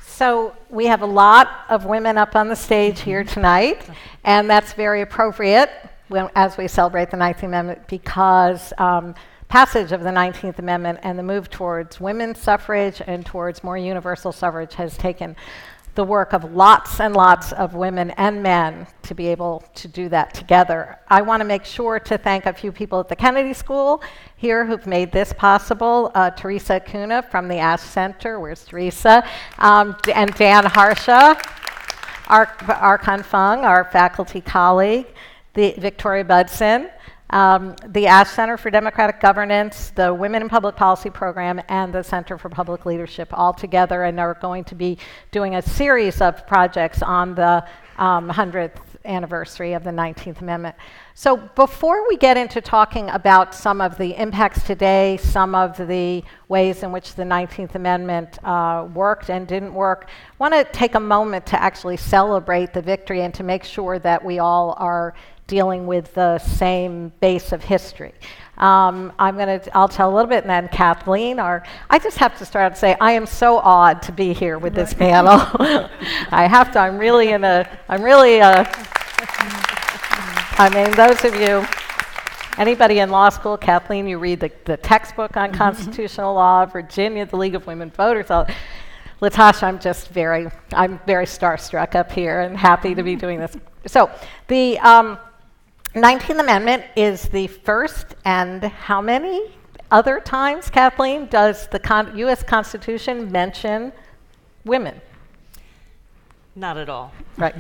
So we have a lot of women up on the stage here tonight, and that's very appropriate as we celebrate the 19th Amendment because passage of the 19th Amendment and the move towards women's suffrage and towards more universal suffrage has taken the work of lots and lots of women and men to be able to do that together. I want to make sure to thank a few people at the Kennedy School here who've made this possible. Teresa Acuna from the Ash Center, where's Teresa? And Dan Harsha, Archon Fung, our faculty colleague, the Victoria Budson, the Ash Center for Democratic Governance, the Women in Public Policy Program, and the Center for Public Leadership all together, and are going to be doing a series of projects on the 100th anniversary of the 19th Amendment. So before we get into talking about some of the impacts today, some of the ways in which the 19th Amendment worked and didn't work, I want to take a moment to actually celebrate the victory and to make sure that we all are dealing with the same base of history. I'll tell a little bit, and then Kathleen, I just have to start out and say, I am so awed to be here with this panel. I have to, I mean, those of you, anybody in law school, Kathleen, you read the textbook on constitutional law, Virginia, the League of Women Voters, LaTosha, I'm very starstruck up here and happy to be doing this. So the 19th Amendment is the first, and how many other times, Kathleen, does the U.S. Constitution mention women? Not at all. Right.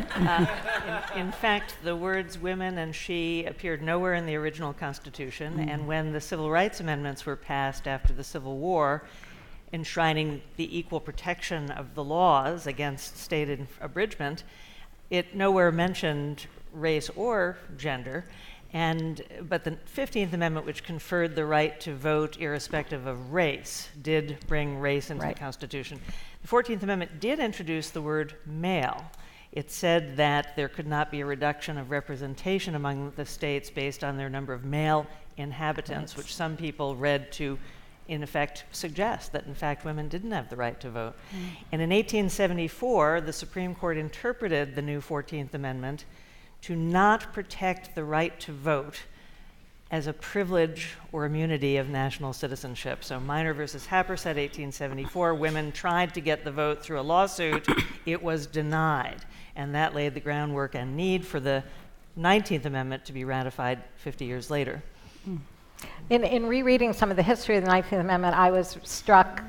In fact, the words women and she appeared nowhere in the original Constitution, and when the Civil Rights Amendments were passed after the Civil War, enshrining the equal protection of the laws against state abridgment, it nowhere mentioned race or gender, but the 15th Amendment, which conferred the right to vote irrespective of race, did bring race into the Constitution. The 14th Amendment did introduce the word male. It said that there could not be a reduction of representation among the states based on their number of male inhabitants, which some people read to in effect suggest that in fact women didn't have the right to vote. And in 1874, the Supreme Court interpreted the new 14th Amendment to not protect the right to vote as a privilege or immunity of national citizenship. So Minor versus Happersett, 1874, women tried to get the vote through a lawsuit. It was denied. And that laid the groundwork and need for the 19th Amendment to be ratified 50 years later. In rereading some of the history of the 19th Amendment, I was struck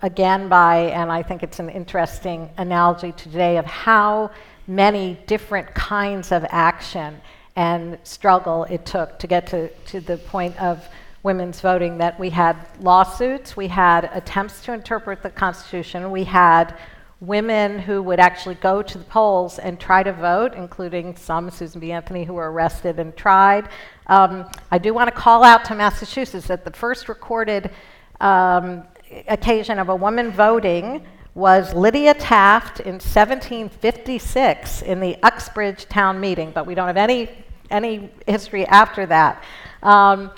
again by, and I think it's an interesting analogy today, of how many different kinds of action and struggle it took to get to the point of women's voting, that we had lawsuits, we had attempts to interpret the Constitution, we had women who would actually go to the polls and try to vote, including some, Susan B. Anthony, who were arrested and tried. I do want to call out to Massachusetts that the first recorded occasion of a woman voting was Lydia Taft in 1756 in the Uxbridge town meeting, but we don't have any history after that. And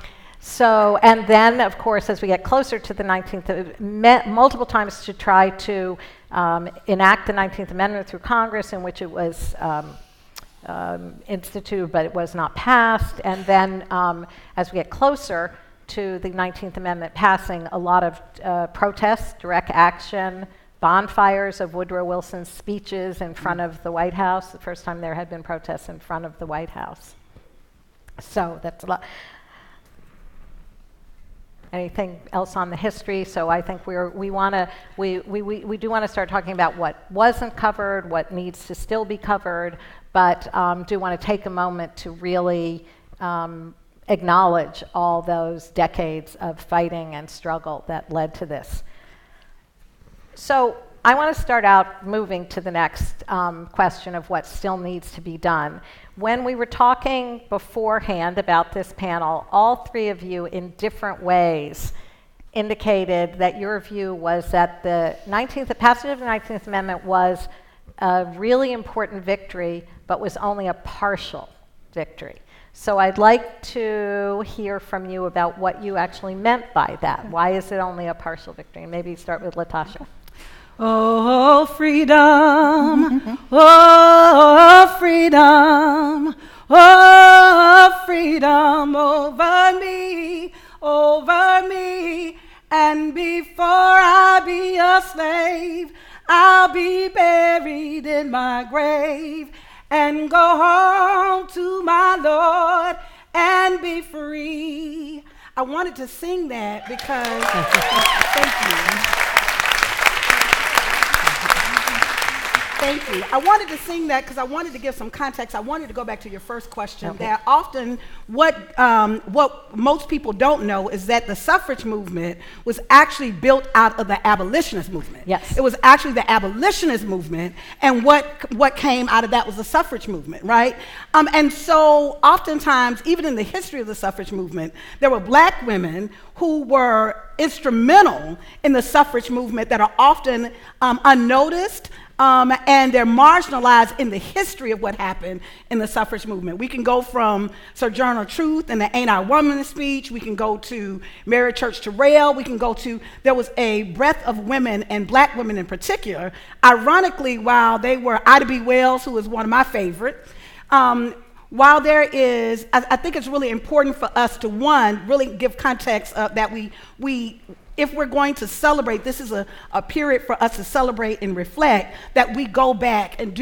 then, of course, as we get closer to the 19th, multiple times to try to enact the 19th Amendment through Congress, in which it was instituted, but it was not passed. And then, as we get closer to the 19th Amendment passing, a lot of protests, direct action, bonfires of Woodrow Wilson's speeches in front of the White House, the first time there had been protests in front of the White House. So that's a lot. Anything else on the history? So I think we do want to start talking about what wasn't covered, what needs to still be covered, but do want to take a moment to really acknowledge all those decades of fighting and struggle that led to this. So I want to start out moving to the next question of what still needs to be done. When we were talking beforehand about this panel, all three of you in different ways indicated that your view was that the passage of the 19th Amendment was a really important victory, but was only a partial victory. So I'd like to hear from you about what you actually meant by that. Why is it only a partial victory? Maybe start with LaTosha. Oh, freedom, oh, freedom, oh, freedom over me. And before I be a slave, I'll be buried in my grave and go home to my Lord and be free. I wanted to sing that because, thank you. Thank you. I wanted to sing that because I wanted to give some context. I wanted to go back to your first question. Okay. That often what most people don't know is that the suffrage movement was actually built out of the abolitionist movement. Yes. It was actually the abolitionist movement, and what came out of that was the suffrage movement, right? And so oftentimes, even in the history of the suffrage movement, there were black women who were instrumental in the suffrage movement that are often unnoticed, and they're marginalized in the history of what happened in the suffrage movement. We can go from Sojourner Truth and the Ain't I a Woman speech. We can go to Mary Church Terrell. We can go to, there was a breadth of women, and black women in particular. Ironically, while they were Ida B. Wells, who is one of my favorites, while there is, I think it's really important for us to, one, really give context that we if we're going to celebrate, this is a period for us to celebrate and reflect, that we go back and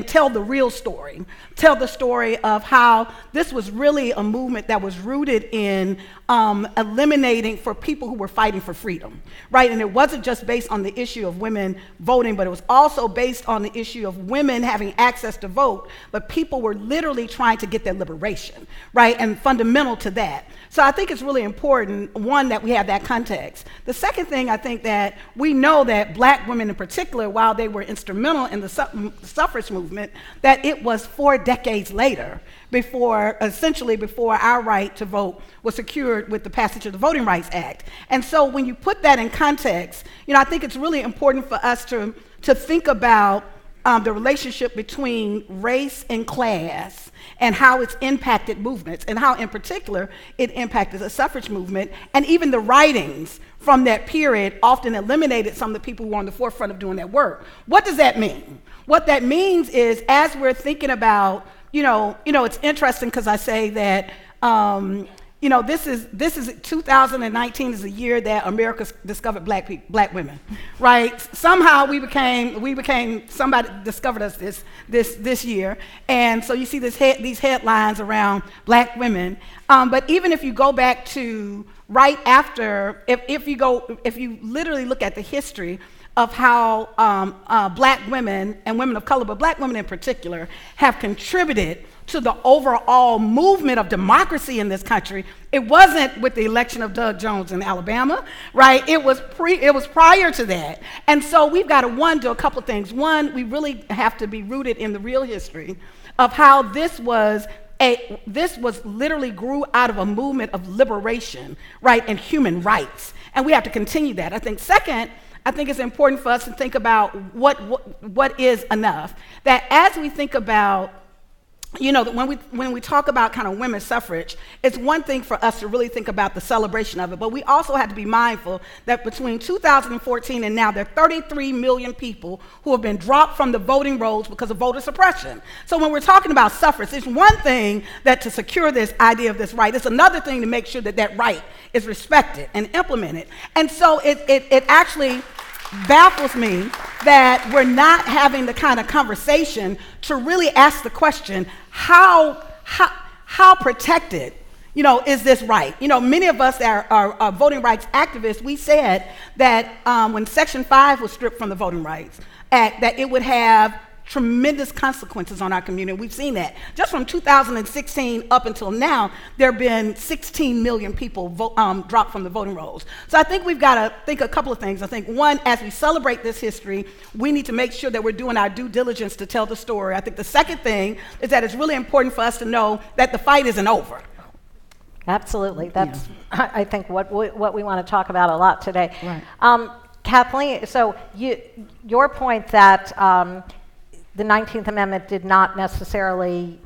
tell the real story. Tell the story of how this was really a movement that was rooted in eliminating for people who were fighting for freedom, right? And it wasn't just based on the issue of women voting, but it was also based on the issue of women having access to vote, but people were literally trying to get their liberation, right? And fundamental to that. So I think it's really important, one, that we have that context. The second thing, I think that we know that black women in particular, while they were instrumental in the suffrage movement, that it was 4 decades later essentially before our right to vote was secured with the passage of the Voting Rights Act. And so when you put that in context, I think it's really important for us to think about the relationship between race and class and how it's impacted movements, and how in particular it impacted the suffrage movement, and even the writings from that period often eliminated some of the people who were on the forefront of doing that work. What does that mean? What that means is, as we're thinking about, it's interesting because I say that this is 2019 is the year that America discovered black women, right? Somehow we became somebody discovered us this year, and so you see these headlines around black women. But even if you go back to right after, if you literally look at the history of how black women and women of color, but black women in particular, have contributed to the overall movement of democracy in this country. It wasn't with the election of Doug Jones in Alabama, right? It was prior to that. And so we've got to, do a couple of things. One, we really have to be rooted in the real history of how this was literally grew out of a movement of liberation, right, and human rights. And we have to continue that. I think second, I think it's important for us to think about what is enough. That as we think about, when we talk about kind of women's suffrage, it's one thing for us to really think about the celebration of it, but we also have to be mindful that between 2014 and now, there are 33 million people who have been dropped from the voting rolls because of voter suppression. So when we're talking about suffrage, it's one thing that to secure this idea of this right, it's another thing to make sure that that right is respected and implemented. And so it actually baffles me that we're not having the kind of conversation to really ask the question, how protected, is this right? Many of us are voting rights activists. We said that when Section 5 was stripped from the Voting Rights Act, that it would have tremendous consequences on our community. We've seen that. Just from 2016 up until now, there have been 16 million people dropped from the voting rolls. So I think we've got to think a couple of things. I think, one, as we celebrate this history, we need to make sure that we're doing our due diligence to tell the story. I think the second thing is that it's really important for us to know that the fight isn't over. Absolutely. That's, I think, what we want to talk about a lot today. Right. Kathleen, so your point that the 19th Amendment did not necessarily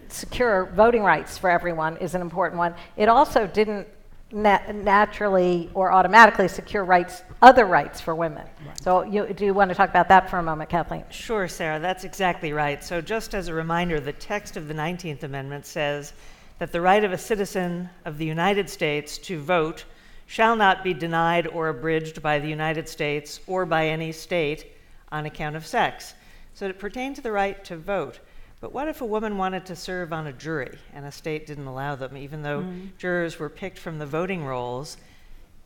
secure voting rights for everyone is an important one. It also didn't naturally or automatically secure other rights for women. Right. So do you want to talk about that for a moment, Kathleen? Sure, Sarah, that's exactly right. So just as a reminder, the text of the 19th Amendment says that the right of a citizen of the United States to vote shall not be denied or abridged by the United States or by any state on account of sex. So it pertained to the right to vote. But what if a woman wanted to serve on a jury and a state didn't allow them, even though jurors were picked from the voting rolls?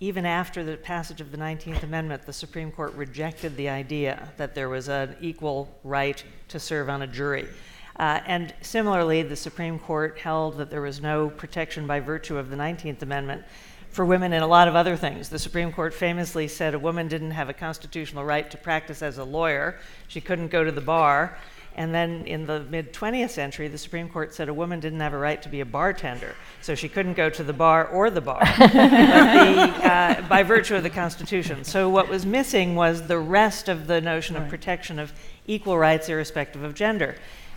Even after the passage of the 19th Amendment, the Supreme Court rejected the idea that there was an equal right to serve on a jury. And similarly, the Supreme Court held that there was no protection by virtue of the 19th Amendment for women in a lot of other things. The Supreme Court famously said a woman didn't have a constitutional right to practice as a lawyer. She couldn't go to the bar. And then in the mid-20th century, the Supreme Court said a woman didn't have a right to be a bartender, so she couldn't go to the bar or the bar by virtue of the Constitution. So what was missing was the rest of the notion of protection of equal rights irrespective of gender.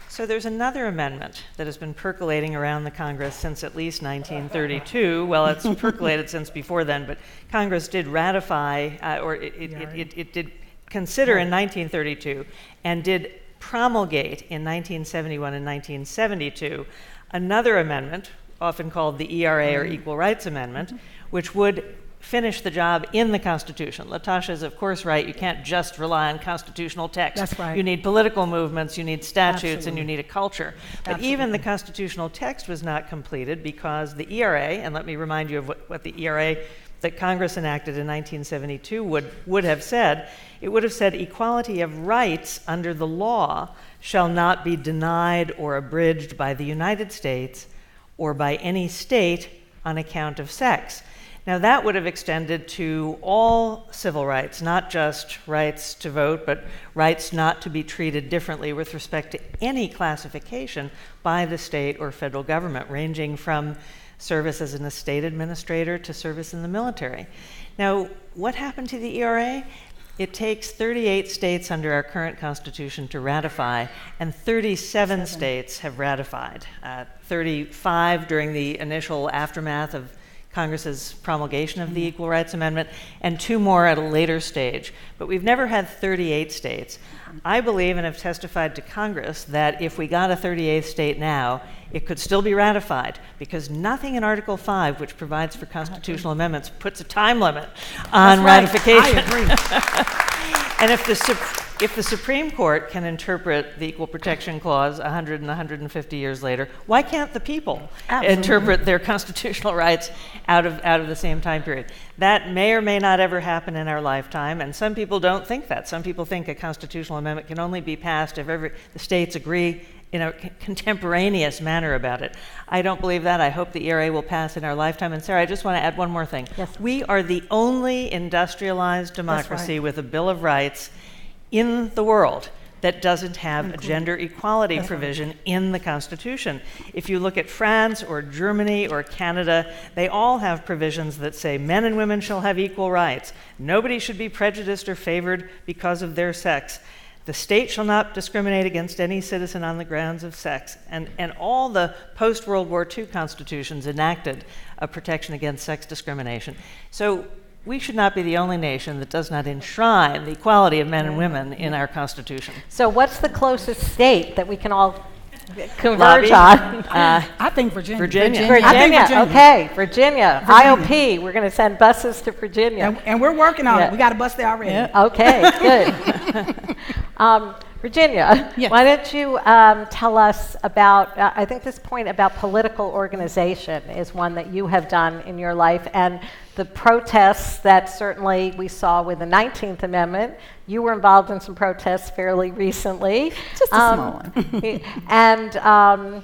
So there's another amendment that has been percolating around the Congress since at least 1932. Well, it's percolated since before then, but Congress did ratify, it did consider in 1932 and did promulgate in 1971 and 1972 another amendment, often called the ERA or Equal Rights Amendment, which would finish the job in the Constitution. LaTosha is, of course, right. You can't just rely on constitutional text. That's right. You need political movements, you need statutes, Absolutely. and you need a culture. But even the constitutional text was not completed because the ERA, and let me remind you of what the ERA that Congress enacted in 1972 would have said. It would have said equality of rights under the law shall not be denied or abridged by the United States or by any state on account of sex. Now that would have extended to all civil rights, not just rights to vote, but rights not to be treated differently with respect to any classification by the state or federal government, ranging from service as an estate administrator to service in the military. Now, what happened to the ERA? It takes 38 states under our current Constitution to ratify, and 37 states have ratified. 35 during the initial aftermath of Congress's promulgation of the Equal Rights Amendment, and 2 more at a later stage. But we've never had 38 states. I believe and have testified to Congress that if we got a 38th state now, it could still be ratified, because nothing in Article 5, which provides for constitutional amendments, puts a time limit on ratification. I agree. And if the Supreme Court can interpret the Equal Protection Clause 100 and 150 years later, why can't the people interpret their constitutional rights out of the same time period? That may or may not ever happen in our lifetime, and some people don't think that. Some people think a constitutional amendment can only be passed if the states agree in a contemporaneous manner about it. I don't believe that. I hope the ERA will pass in our lifetime. And Sarah, I just want to add one more thing. Yes. We are the only industrialized democracy with a Bill of Rights in the world that doesn't have a gender equality provision in the Constitution. If you look at France or Germany or Canada, they all have provisions that say men and women shall have equal rights. Nobody should be prejudiced or favored because of their sex. The state shall not discriminate against any citizen on the grounds of sex. And all the post-World War II constitutions enacted a protection against sex discrimination. So we should not be the only nation that does not enshrine the equality of men and women in our Constitution. So what's the closest state that we can all converge on? I think Virginia. Virginia. I think Virginia. Okay, Virginia. IOP, we're going to send buses to Virginia. And we're working on it. We got a bus there already. Yeah. Okay, good. Virginia, Yes. why don't you tell us about, I think this point about political organization is one that you have done in your life, and the protests that certainly we saw with the 19th Amendment. You were involved in some protests fairly recently. Just a small one. And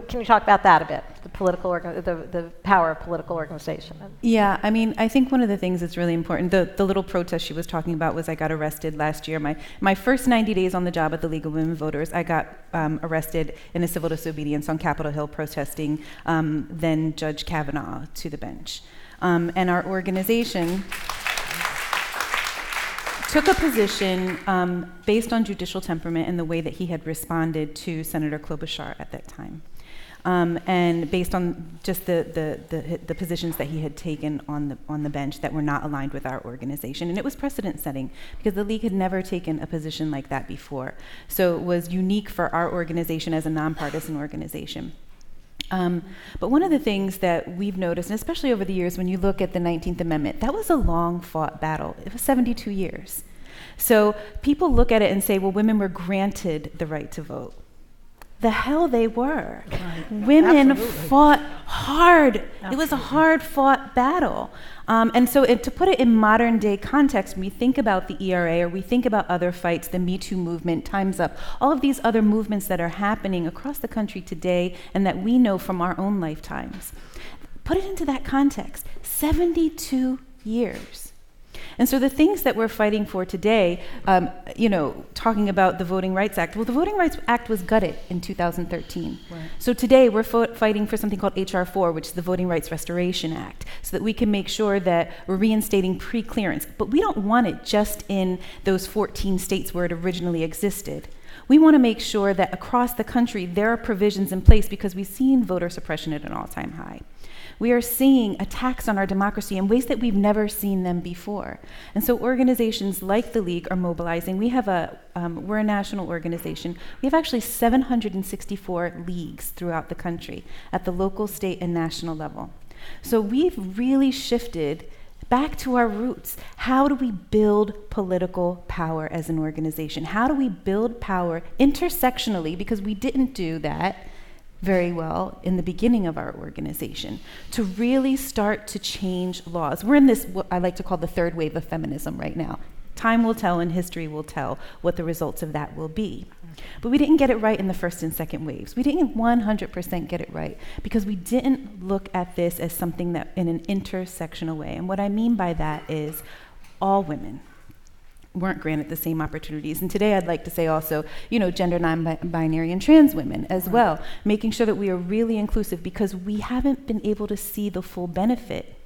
can you talk about that a bit, the power of political organization? Yeah, I mean, I think one of the things that's really important, the little protest she was talking about was I got arrested last year. My first 90 days on the job at the League of Women Voters, I got arrested in a civil disobedience on Capitol Hill protesting then Judge Kavanaugh to the bench. And our organization took a position based on judicial temperament and the way that he had responded to Senator Klobuchar at that time. And based on just the positions that he had taken on the bench that were not aligned with our organization. And it was precedent setting because the League had never taken a position like that before. So it was unique for our organization as a nonpartisan organization. But one of the things that we've noticed, and especially over the years when you look at the 19th Amendment, that was a long fought battle. It was 72 years. So people look at it and say, well, women were granted the right to vote. The hell they were. Right. Women fought hard. Absolutely. It was a hard-fought battle. And so to put it in modern-day context, when we think about the ERA or we think about other fights, the Me Too movement, Time's Up, all of these other movements that are happening across the country today and that we know from our own lifetimes, put it into that context. 72 years. And so the things that we're fighting for today, talking about the Voting Rights Act, well, the Voting Rights Act was gutted in 2013. Right. So today we're fighting for something called H.R. 4, which is the Voting Rights Restoration Act, so that we can make sure that we're reinstating pre-clearance. But we don't want it just in those 14 states where it originally existed. We want to make sure that across the country there are provisions in place because we've seen voter suppression at an all-time high. We are seeing attacks on our democracy in ways that we've never seen them before. And so organizations like the League are mobilizing. We're a national organization. We have actually 764 leagues throughout the country at the local, state, and national level. So we've really shifted back to our roots. How do we build political power as an organization? How do we build power intersectionally, because we didn't do that very well in the beginning of our organization, to really start to change laws. We're in this, what I like to call the third wave of feminism right now. Time will tell and history will tell what the results of that will be. But we didn't get it right in the first and second waves. We didn't 100% get it right because we didn't look at this as something that in an intersectional way. And what I mean by that is all women weren't granted the same opportunities. And today I'd like to say also, gender non-binary and trans women as well, making sure that we are really inclusive because we haven't been able to see the full benefit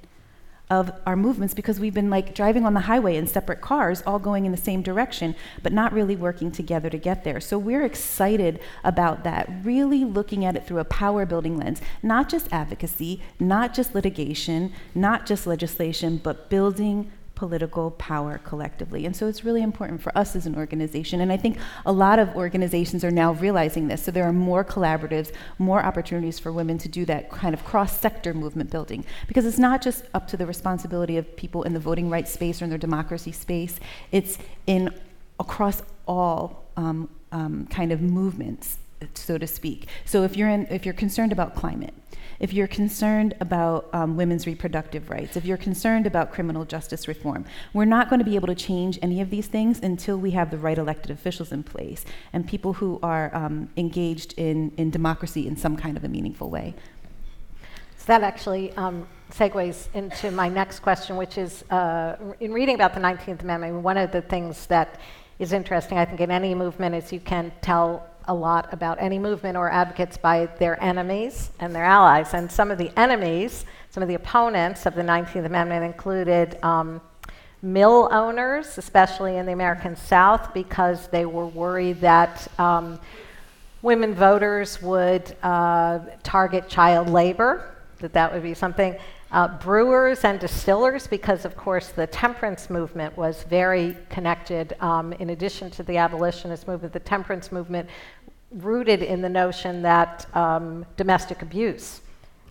of our movements because we've been like driving on the highway in separate cars, all going in the same direction, but not really working together to get there. So we're excited about that, really looking at it through a power building lens, not just advocacy, not just litigation, not just legislation, but building political power collectively. And so it's really important for us as an organization. And I think a lot of organizations are now realizing this. So there are more collaboratives, more opportunities for women to do that kind of cross-sector movement building. Because it's not just up to the responsibility of people in the voting rights space or in their democracy space. It's in across all kind of movements, so to speak. So if you're concerned about climate, if you're concerned about women's reproductive rights, if you're concerned about criminal justice reform, we're not going to be able to change any of these things until we have the right elected officials in place and people who are engaged in democracy in some kind of a meaningful way. So that actually segues into my next question, which is, in reading about the 19th Amendment, one of the things that is interesting, I think, in any movement is you can tell a lot about any movement or advocates by their enemies and their allies. And some of the enemies, some of the opponents of the 19th Amendment included mill owners, especially in the American South, because they were worried that women voters would target child labor, that would be something. Brewers and distillers, because of course the temperance movement was very connected, in addition to the abolitionist movement, the temperance movement rooted in the notion that domestic abuse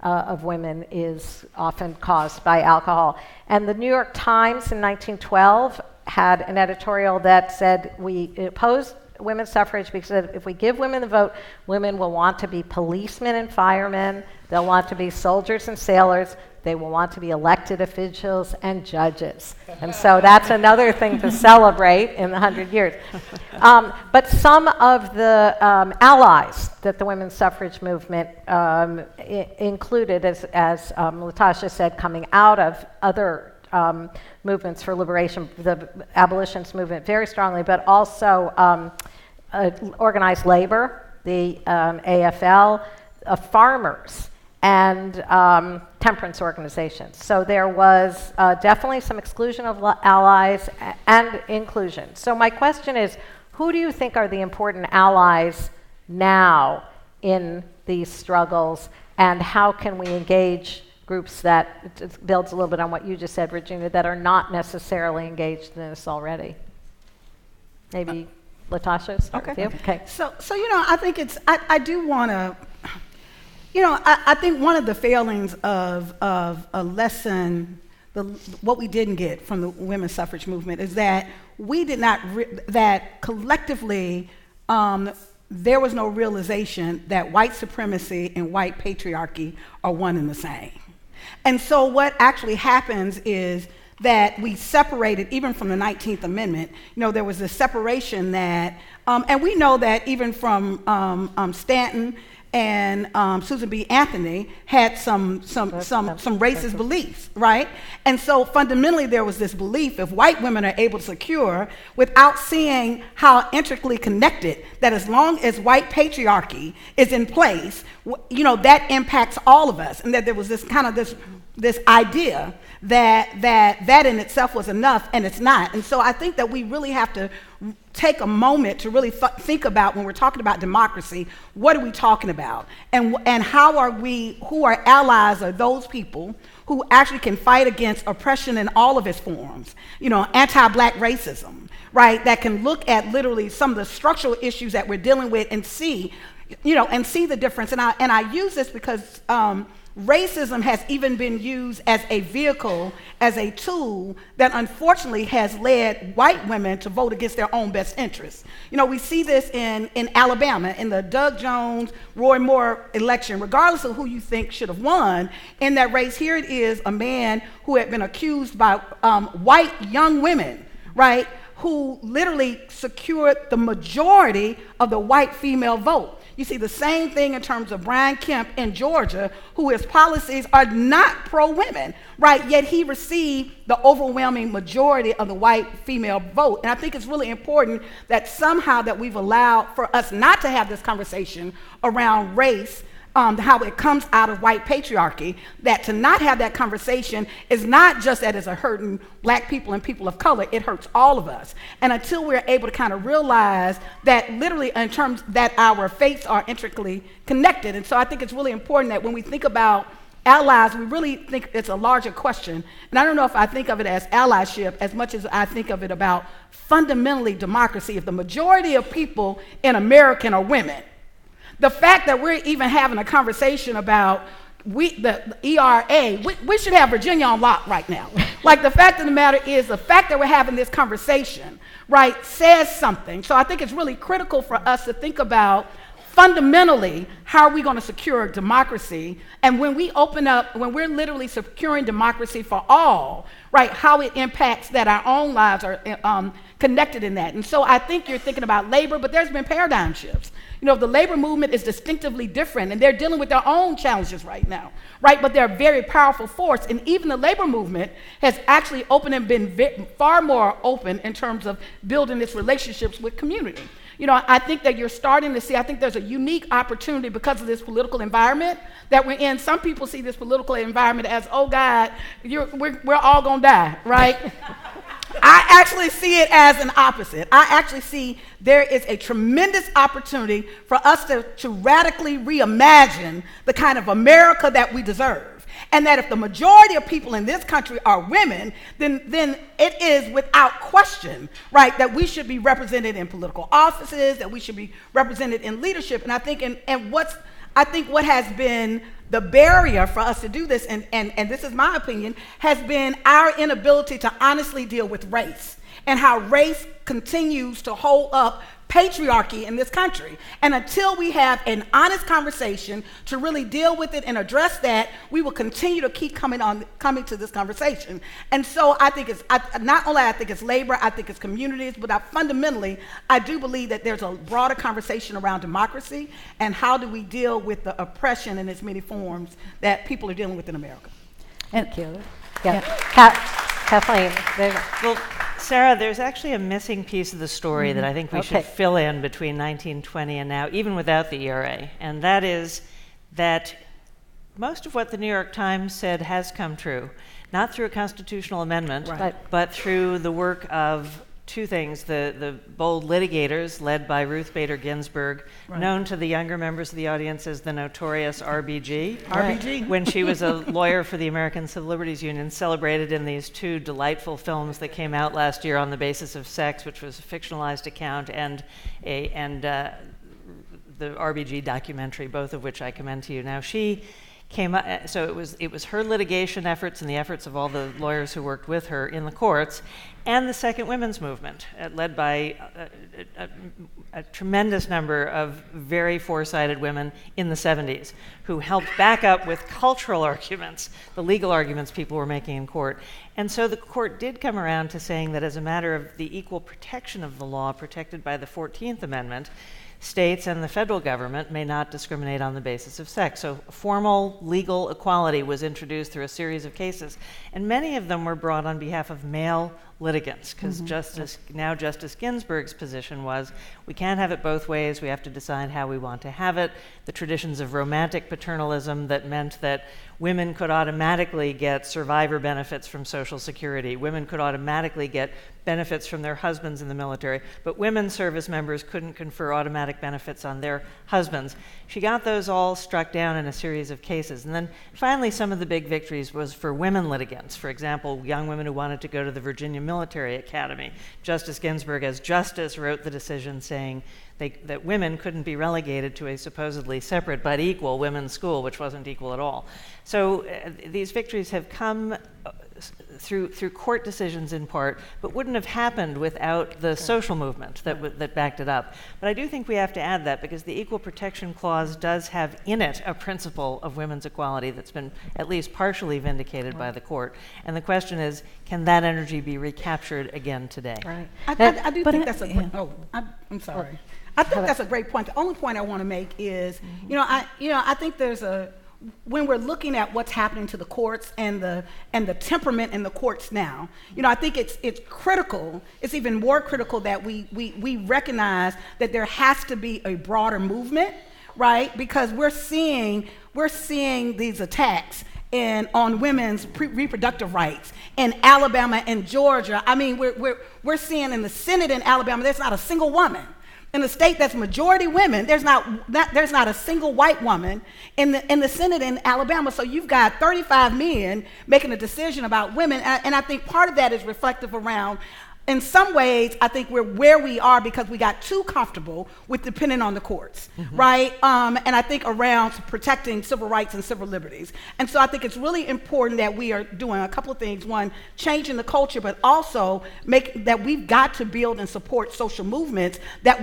of women is often caused by alcohol. And the New York Times in 1912 had an editorial that said we opposed women's suffrage because if we give women the vote, women will want to be policemen and firemen, they'll want to be soldiers and sailors, they will want to be elected officials and judges. And so that's another thing to celebrate in the 100 years. But some of the allies that the women's suffrage movement included, as LaTosha said, coming out of other movements for liberation, the abolitionist movement very strongly, but also organized labor, the AFL, farmers. and temperance organizations. So there was definitely some exclusion of allies and inclusion. So my question is, who do you think are the important allies now in these struggles, and how can we engage groups that, it builds a little bit on what you just said, Virginia, that are not necessarily engaged in this already? Maybe LaTosha, start with you. Okay. So I think I do want to, I think one of the failings of a lesson, what we didn't get from the women's suffrage movement is that we did not, that collectively, there was no realization that white supremacy and white patriarchy are one and the same. And so what actually happens is that we separated, even from the 19th Amendment, there was this separation that, and we know that even from Stanton and Susan B. Anthony had some racist beliefs, right? And so fundamentally there was this belief if white women are able to secure without seeing how intricately connected, that as long as white patriarchy is in place, that impacts all of us, and that there was this kind of this idea that in itself was enough, and it's not. And so I think that we really have to take a moment to really think about, when we're talking about democracy, what are we talking about? And how are we, who are allies, are those people who actually can fight against oppression in all of its forms, anti-black racism, right? That can look at literally some of the structural issues that we're dealing with and see, and see the difference. And I use this because racism has even been used as a vehicle, as a tool that unfortunately has led white women to vote against their own best interests. We see this in Alabama, in the Doug Jones, Roy Moore election, regardless of who you think should have won in that race. Here it is, a man who had been accused by white young women, right, who literally secured the majority of the white female vote. You see the same thing in terms of Brian Kemp in Georgia, who his policies are not pro-women, right? Yet he received the overwhelming majority of the white female vote. And I think it's really important that somehow that we've allowed for us not to have this conversation around race, how it comes out of white patriarchy, that to not have that conversation is not just that it's a hurting black people and people of color, it hurts all of us. And until we're able to kind of realize that literally in terms that our fates are intricately connected. And so I think it's really important that when we think about allies, we really think it's a larger question. And I don't know if I think of it as allyship as much as I think of it about fundamentally democracy. If the majority of people in America are women, the fact that we're even having a conversation about the ERA, we should have Virginia on lock right now. Like, the fact of the matter is, the fact that we're having this conversation, right, says something. So I think it's really critical for us to think about fundamentally, how are we going to secure democracy? And when we open up, when we're literally securing democracy for all, right, how it impacts that our own lives are connected in that. And so I think you're thinking about labor, but there's been paradigm shifts. The labor movement is distinctively different, and they're dealing with their own challenges right now, right? But they're a very powerful force, and even the labor movement has actually opened and been far more open in terms of building its relationships with community. I think that you're starting to see, I think there's a unique opportunity because of this political environment that we're in. Some people see this political environment as, oh God, we're all gonna die, right? I actually see it as an opposite. I actually see there is a tremendous opportunity for us to radically reimagine the kind of America that we deserve. And that if the majority of people in this country are women, then it is without question, right, that we should be represented in political offices, that we should be represented in leadership. And I think what has been the barrier for us to do this, and this is my opinion, has been our inability to honestly deal with race and how race continues to hold up patriarchy in this country. And until we have an honest conversation to really deal with it and address that, we will continue to keep coming to this conversation. And so I think not only I think it's labor, I think it's communities, but fundamentally, I do believe that there's a broader conversation around democracy and how do we deal with the oppression in its many forms that people are dealing with in America. Thank you. Yeah. Kathleen. Well, Sarah, there's actually a missing piece of the story that I think we should fill in between 1920 and now, even without the ERA, and that is that most of what the New York Times said has come true, not through a constitutional amendment, Right. but through the work of two things: the bold litigators led by Ruth Bader Ginsburg, known to the younger members of the audience as the notorious RBG. RBG. When she was a lawyer for the American Civil Liberties Union, celebrated in these two delightful films that came out last year, On the Basis of Sex, which was a fictionalized account, and the RBG documentary, both of which I commend to you. Now, she came up, so it was her litigation efforts and the efforts of all the lawyers who worked with her in the courts, and the Second Women's Movement, led by a tremendous number of very foresighted women in the 70s who helped back up with cultural arguments, the legal arguments people were making in court. And so the court did come around to saying that as a matter of the equal protection of the law protected by the 14th Amendment, states and the federal government may not discriminate on the basis of sex. So formal legal equality was introduced through a series of cases, and many of them were brought on behalf of male litigants, because Justice Ginsburg's position was, we can't have it both ways, we have to decide how we want to have it. The traditions of romantic paternalism that meant that women could automatically get survivor benefits from Social Security, women could automatically get benefits from their husbands in the military, but women service members couldn't confer automatic benefits on their husbands. She got those all struck down in a series of cases. And then finally, some of the big victories was for women litigants. For example, young women who wanted to go to the Virginia Military Academy. Justice Ginsburg, as justice, wrote the decision saying that women couldn't be relegated to a supposedly separate but equal women's school, which wasn't equal at all. So these victories have come through court decisions in part, but wouldn't have happened without the social movement that backed it up. But I do think we have to add that, because the Equal Protection Clause does have in it a principle of women's equality that's been at least partially vindicated by the court. And the question is, can that energy be recaptured again today? Right. I do think that's a I'm sorry. I think that's a great point. The only point I want to make is, I think there's when we're looking at what's happening to the courts and the temperament in the courts now, I think it's critical. It's even more critical that we recognize that there has to be a broader movement, right? Because we're seeing these attacks on women's reproductive rights in Alabama and Georgia. I mean, we're seeing in the Senate in Alabama, there's not a single woman. In a state that's majority women, there's not a single white woman in the Senate in Alabama. So you've got 35 men making a decision about women, and I think part of that is reflective around, in some ways, I think we're where we are because we got too comfortable with depending on the courts, right? And I think around protecting civil rights and civil liberties. And so I think it's really important that we are doing a couple of things. One, changing the culture, but also that we've got to build and support social movements that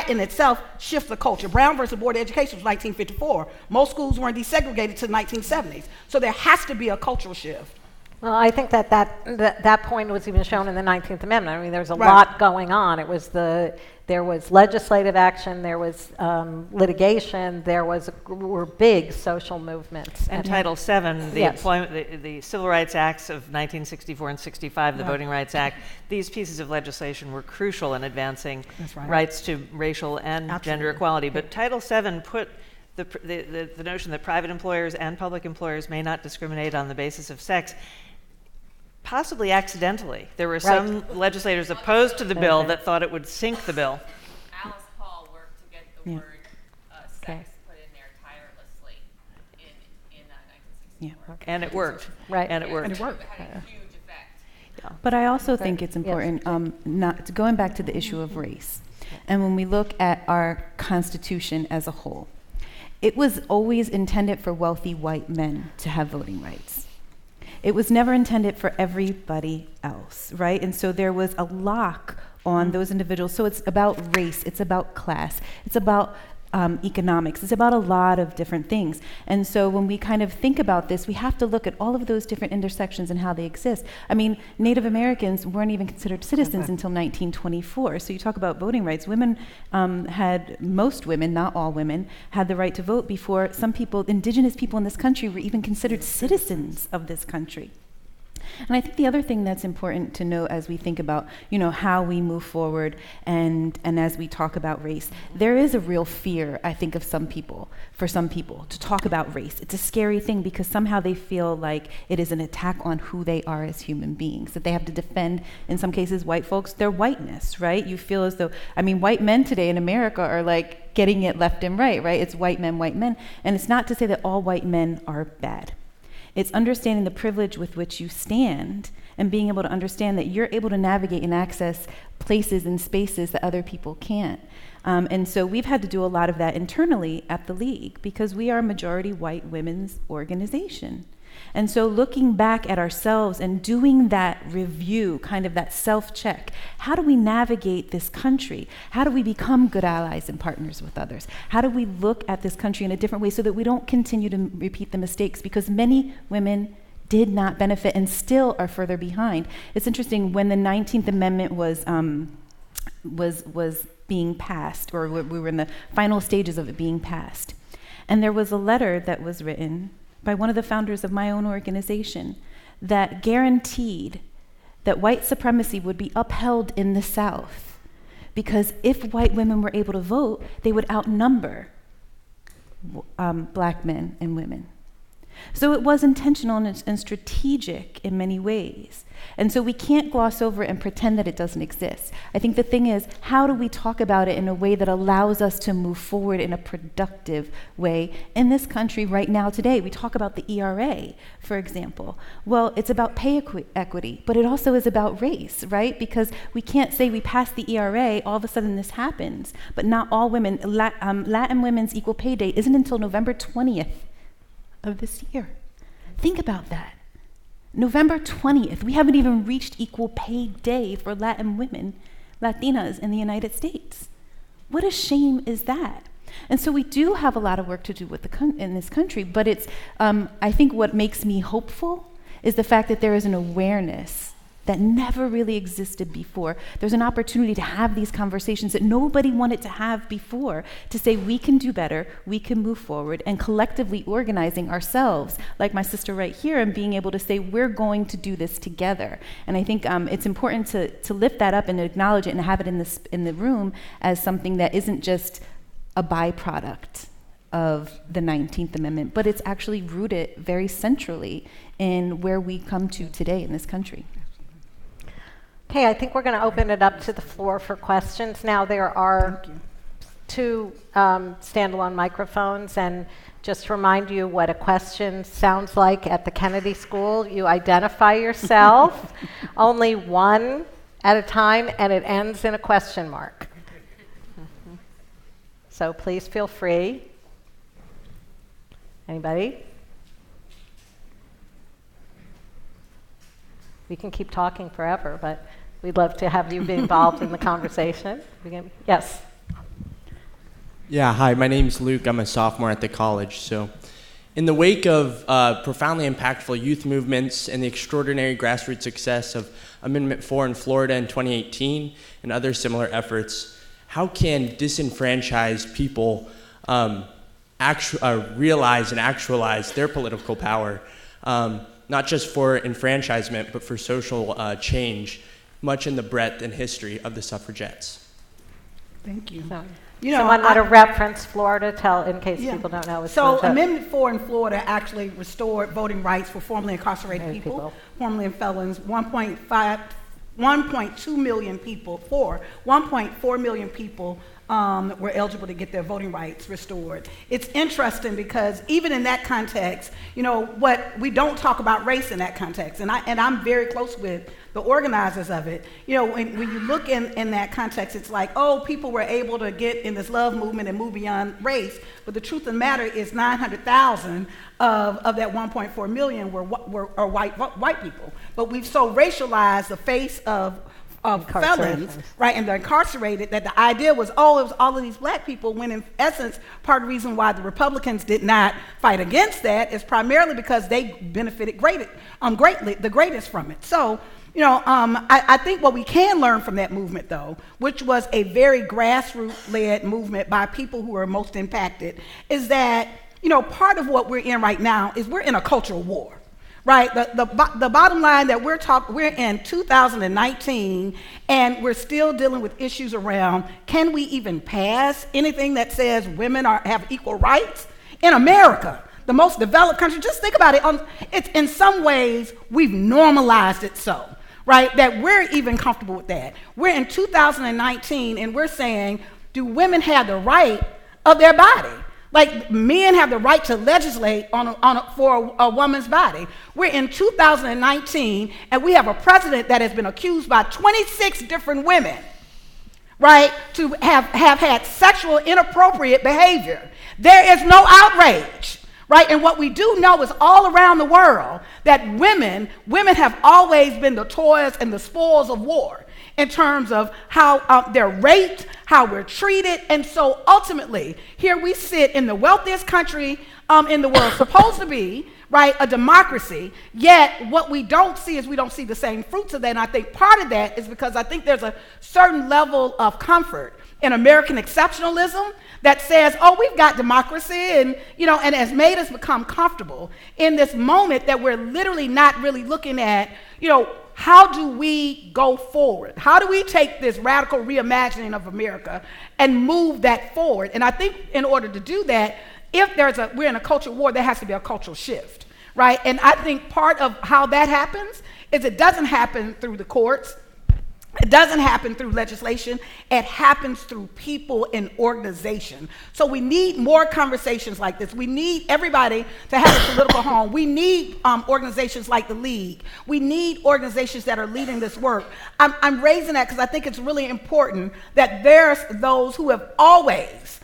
in itself shifts the culture. Brown versus Board of Education was 1954. Most schools weren't desegregated to the 1970s. So there has to be a cultural shift. Well, I think that point was even shown in the 19th Amendment. I mean, there's a lot going on. There was legislative action, there was litigation, were big social movements. And Title VII, the Civil Rights Acts of 1964 and 65, the Voting Rights Act, these pieces of legislation were crucial in advancing rights to racial and gender equality. But Title VII put the notion that private employers and public employers may not discriminate on the basis of sex, possibly accidentally. There were some legislators opposed to the bill that thought it would sink the bill. Alice Paul worked to get the word sex put in there tirelessly in 1964. And it worked. And it worked. It had a huge effect. But I also think it's important, going back to the issue of race. And when we look at our Constitution as a whole, it was always intended for wealthy white men to have voting rights. It was never intended for everybody else, right? And so there was a lock on those individuals. So it's about race, it's about class, it's about economics, it's about a lot of different things. And so when we kind of think about this, we have to look at all of those different intersections and how they exist. I mean, Native Americans weren't even considered citizens until 1924. So you talk about voting rights. Women most women, not all women, had the right to vote before some people, indigenous people in this country, were even considered citizens of this country. And I think the other thing that's important to note as we think about, how we move forward and as we talk about race, there is a real fear, I think, for some people, to talk about race. It's a scary thing because somehow they feel like it is an attack on who they are as human beings, that they have to defend, in some cases, white folks, their whiteness, right? You feel as though, white men today in America are like getting it left and right? It's white men. And it's not to say that all white men are bad. It's understanding the privilege with which you stand and being able to understand that you're able to navigate and access places and spaces that other people can't. And so we've had to do a lot of that internally at the League because we are a majority white women's organization. And so looking back at ourselves and doing that review, kind of that self-check, how do we navigate this country? How do we become good allies and partners with others? How do we look at this country in a different way so that we don't continue to repeat the mistakes? Because many women did not benefit and still are further behind. It's interesting, when the 19th Amendment was being passed, or we were in the final stages of it being passed, and there was a letter that was written by one of the founders of my own organization that guaranteed that white supremacy would be upheld in the South, because if white women were able to vote, they would outnumber black men and women. So it was intentional and strategic in many ways. And so we can't gloss over it and pretend that it doesn't exist. I think the thing is, how do we talk about it in a way that allows us to move forward in a productive way in this country right now today? We talk about the ERA, for example. Well, it's about pay equity, but it also is about race, right? Because we can't say we passed the ERA, all of a sudden this happens, but not all women. Latin Women's Equal Pay Day isn't until November 20th of this year. Think about that. November 20th, we haven't even reached Equal Pay Day for Latin women, Latinas in the United States. What a shame is that? And so we do have a lot of work to do with in this country, but it's, I think what makes me hopeful is the fact that there is an awareness that never really existed before. There's an opportunity to have these conversations that nobody wanted to have before, to say we can do better, we can move forward, and collectively organizing ourselves, like my sister right here, and being able to say we're going to do this together. And I think it's important to lift that up and acknowledge it and have it in the room as something that isn't just a byproduct of the 19th Amendment, but it's actually rooted very centrally in where we come to today in this country. Okay, I think we're going to open it up to the floor for questions. Now, there are two standalone microphones, and just to remind you what a question sounds like at the Kennedy School. You identify yourself, only one at a time, and it ends in a question mark. So please feel free. Anybody? We can keep talking forever, but we'd love to have you be involved in the conversation. Yes. Yeah, hi, my name's Luke. I'm a sophomore at the college. So in the wake of profoundly impactful youth movements and the extraordinary grassroots success of Amendment 4 in Florida in 2018 and other similar efforts, how can disenfranchised people realize and actualize their political power, not just for enfranchisement, but for social change, much in the breadth and history of the suffragettes? Thank you. So, someone want to reference Florida, in case people don't know. So Amendment 4 in Florida actually restored voting rights for formerly incarcerated people, formerly felons, 1.2 million people, 1.4 million people were eligible to get their voting rights restored. It's interesting because even in that context, what we don't talk about race in that context, and I'm very close with the organizers of it. When you look in that context, it's like, people were able to get in this love movement and move beyond race, but the truth of the matter is 900,000 of that 1.4 million were white people. But we've so racialized the face of felons, right, and they're incarcerated, that the idea was, it was all of these black people, when in essence, part of the reason why the Republicans did not fight against that is primarily because they benefited greatly, the greatest from it. So, I think what we can learn from that movement, though, which was a very grassroots-led movement by people who are most impacted, is that, part of what we're in right now is we're in a cultural war. right? The bottom line that we're in 2019, and we're still dealing with issues around, can we even pass anything that says women have equal rights in America, the most developed country? Just think about it. It's in some ways, we've normalized it so, right, that we're even comfortable with that. We're in 2019, and we're saying, do women have the right of their body? Like, men have the right to legislate for a woman's body. We're in 2019, and we have a president that has been accused by 26 different women, right, to have had sexual inappropriate behavior. There is no outrage, right? And what we do know is all around the world that women have always been the toys and the spoils of war in terms of how they're raped, how we're treated. And so ultimately, here we sit in the wealthiest country in the world, supposed to be, right, a democracy, yet what we don't see is we don't see the same fruits of that. And I think part of that is because I think there's a certain level of comfort in American exceptionalism that says, oh, we've got democracy, and and has made us become comfortable in this moment that we're literally not really looking at, how do we go forward? How do we take this radical reimagining of America and move that forward? And I think in order to do that, if we're in a cultural war, there has to be a cultural shift, right? And I think part of how that happens is it doesn't happen through the courts. It doesn't happen through legislation. It happens through people in organization. So we need more conversations like this. We need everybody to have a political home. We need organizations like the League. We need organizations that are leading this work. I'm raising that because I think it's really important that there's those who have always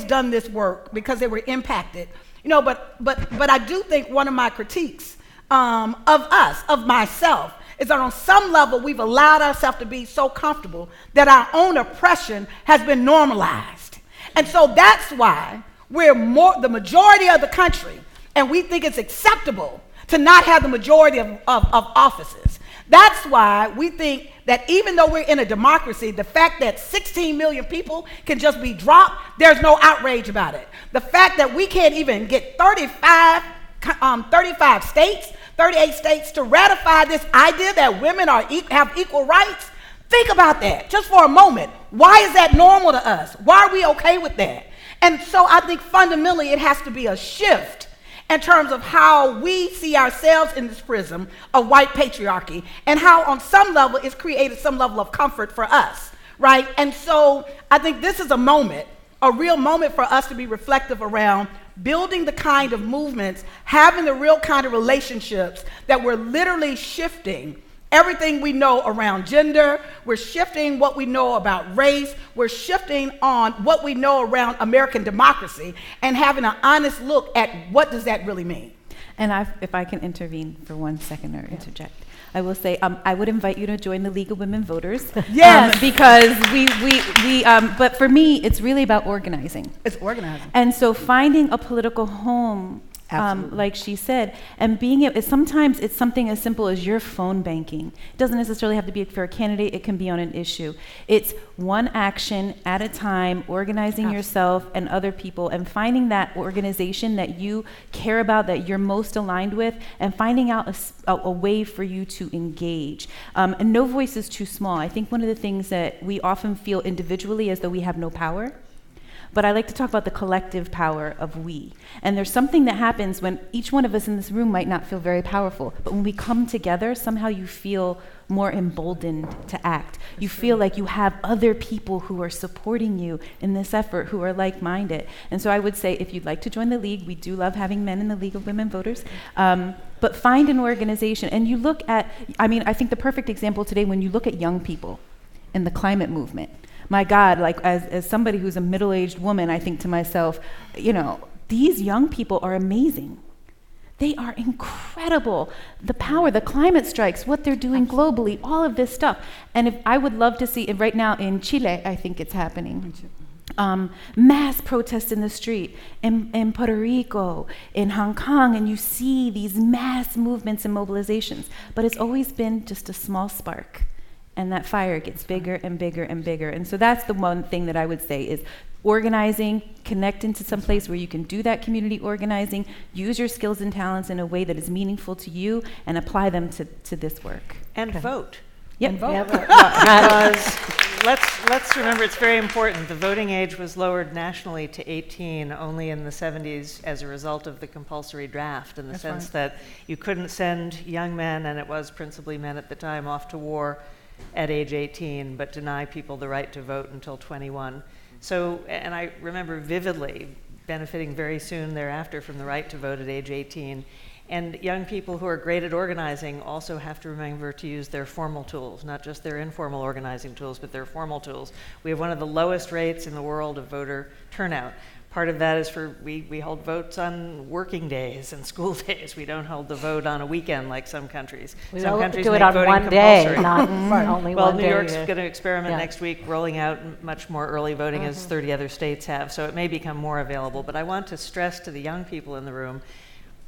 done this work because they were impacted. But I do think one of my critiques of myself, is that on some level we've allowed ourselves to be so comfortable that our own oppression has been normalized. And so that's why the majority of the country, and we think it's acceptable to not have the majority of offices. That's why we think that even though we're in a democracy, the fact that 16 million people can just be dropped, there's no outrage about it. The fact that we can't even get 38 states to ratify this idea that women have equal rights. Think about that just for a moment. Why is that normal to us? Why are we okay with that? And so I think fundamentally it has to be a shift in terms of how we see ourselves in this prism of white patriarchy, and how on some level it's created some level of comfort for us, right? And so I think this is a real moment for us to be reflective around building the kind of movements, having the real kind of relationships that we're literally shifting everything we know around gender, we're shifting what we know about race, we're shifting on what we know around American democracy, and having an honest look at what does that really mean. And if I can intervene for 1 second or interject. I will say, I would invite you to join the League of Women Voters. Yes. Because but for me, it's really about organizing. It's organizing. And so finding a political home, like she said, and sometimes it's something as simple as your phone banking. It doesn't necessarily have to be for a candidate, it can be on an issue. It's one action at a time, organizing yourself and other people, and finding that organization that you care about, that you're most aligned with, and finding out a way for you to engage. And no voice is too small. I think one of the things that we often feel individually as though we have no power, but I like to talk about the collective power of we. And there's something that happens when each one of us in this room might not feel very powerful, but when we come together, somehow you feel more emboldened to act. You feel like you have other people who are supporting you in this effort, who are like-minded. And so I would say, if you'd like to join the League, we do love having men in the League of Women Voters, but find an organization. And you look at, I think the perfect example today, when you look at young people in the climate movement, my God, like as somebody who's a middle-aged woman, I think to myself, these young people are amazing. They are incredible. The power, the climate strikes, what they're doing globally, all of this stuff. And I would love to see, right now in Chile, I think it's happening. Mass protests in the street, in Puerto Rico, in Hong Kong, and you see these mass movements and mobilizations. But it's always been just a small spark and that fire gets bigger and bigger and bigger. And so that's the one thing that I would say is organizing, connect into some place where you can do that community organizing, use your skills and talents in a way that is meaningful to you, and apply them to this work. And vote. Yep. And vote. Yeah, because let's remember, it's very important. The voting age was lowered nationally to 18 only in the 70s as a result of the compulsory draft, in the sense that you couldn't send young men, and it was principally men at the time, off to war at age 18, but deny people the right to vote until 21. So, and I remember vividly benefiting very soon thereafter from the right to vote at age 18. And young people who are great at organizing also have to remember to use their formal tools, not just their informal organizing tools, but their formal tools. We have one of the lowest rates in the world of voter turnout. Part of that is we hold votes on working days and school days. We don't hold the vote on a weekend like some countries. Some countries do it make on voting one day, compulsory. not only Well, one day. New York's going to experiment Yeah. next week, rolling out much more early voting as 30 other states have, so it may become more available. But I want to stress to the young people in the room,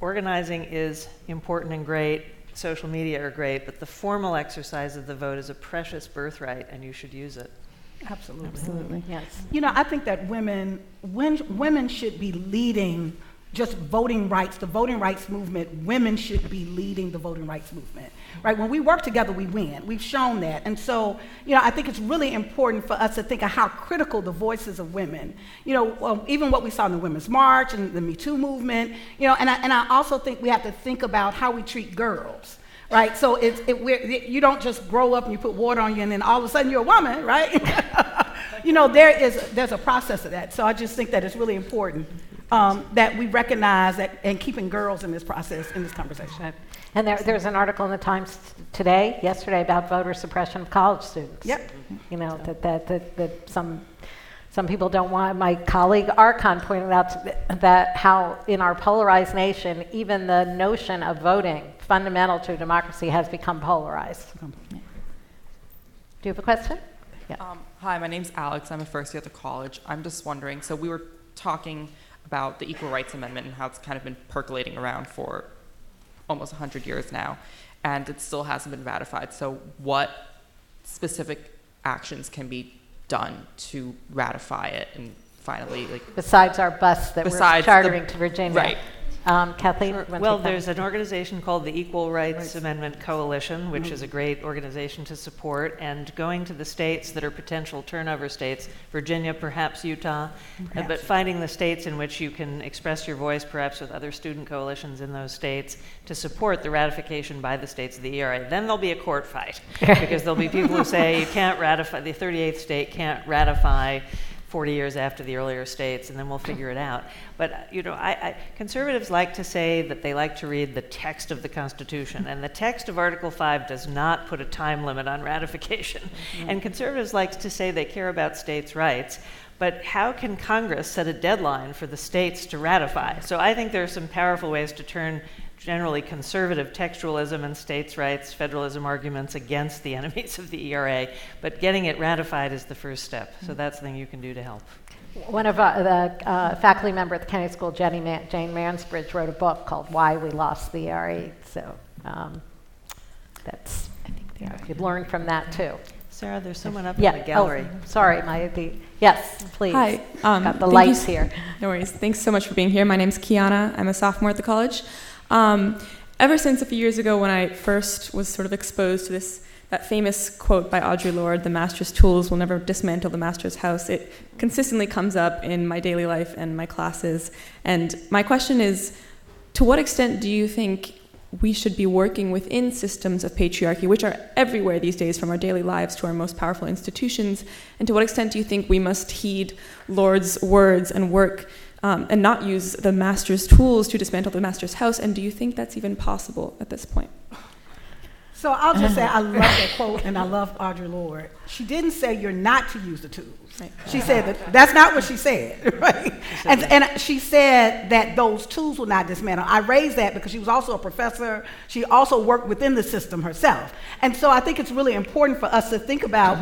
organizing is important and great, social media are great, but the formal exercise of the vote is a precious birthright, and you should use it. Absolutely. Yes. You know, I think that women should be leading just voting rights, the voting rights movement. Women should be leading the voting rights movement, right? When we work together, we win. We've shown that. And so, you know, I think it's really important for us to think of how critical the voices of women, you know, even what we saw in the Women's March and the Me Too movement, you know, and I also think we have to think about how we treat girls. Right, so you don't just grow up and you put water on you and then all of a sudden you're a woman, right? You know, there's a process of that. So I just think that it's really important that we recognize that and keeping girls in this process, in this conversation. And there's an article in the Times yesterday, about voter suppression of college students. Yep. You know, that some people don't want. My colleague Archon pointed out that how in our polarized nation, even the notion of voting, fundamental to democracy, has become polarized. Do you have a question? Yeah. Hi, my name's Alex. I'm a first year at the college. I'm just wondering, so we were talking about the Equal Rights Amendment and how it's kind of been percolating around for almost 100 years now, and it still hasn't been ratified. So what specific actions can be done to ratify it and finally, like, Besides our bus that we're chartering to Virginia. Right. Kathleen? Sure. you wanna Well, take that? there's an organization called the Equal Rights Amendment Coalition, which is a great organization to support, and going to the states that are potential turnover states, Virginia, perhaps Utah, but finding the states in which you can express your voice, perhaps with other student coalitions in those states, to support the ratification by the states of the ERA. Then there'll be a court fight, because there'll be people who say you can't ratify, the 38th state can't ratify 40 years after the earlier states, and then we'll figure it out. But, you know, conservatives like to say that they like to read the text of the Constitution, and the text of Article 5 does not put a time limit on ratification. And conservatives like to say they care about states' rights, but how can Congress set a deadline for the states to ratify? So I think there are some powerful ways to turn generally conservative textualism and states' rights, federalism arguments against the enemies of the ERA, but getting it ratified is the first step. So that's the thing you can do to help. One of the faculty member at the Kennedy School, Jane Mansbridge, wrote a book called Why We Lost the ERA. So that's, you've learned from that too. Sarah, there's someone up in the gallery. Oh, sorry, yes, please. Hi. Got the lights here. No worries. Thanks so much for being here. My name's Kiana. I'm a sophomore at the college. Ever since a few years ago when I first was sort of exposed to that famous quote by Audre Lorde, "The master's tools will never dismantle the master's house," it consistently comes up in my daily life and my classes. And my question is, to what extent do you think we should be working within systems of patriarchy, which are everywhere these days, from our daily lives to our most powerful institutions? And to what extent do you think we must heed Lorde's words and work and not use the master's tools to dismantle the master's house? And do you think that's even possible at this point? So I'll just say I love that quote, and I love Audre Lorde. She didn't say you're not to use the tools. Right. She said that's not what she said, right? And she said that those tools will not dismantle. I raised that because she was also a professor. She also worked within the system herself. And so I think it's really important for us to think about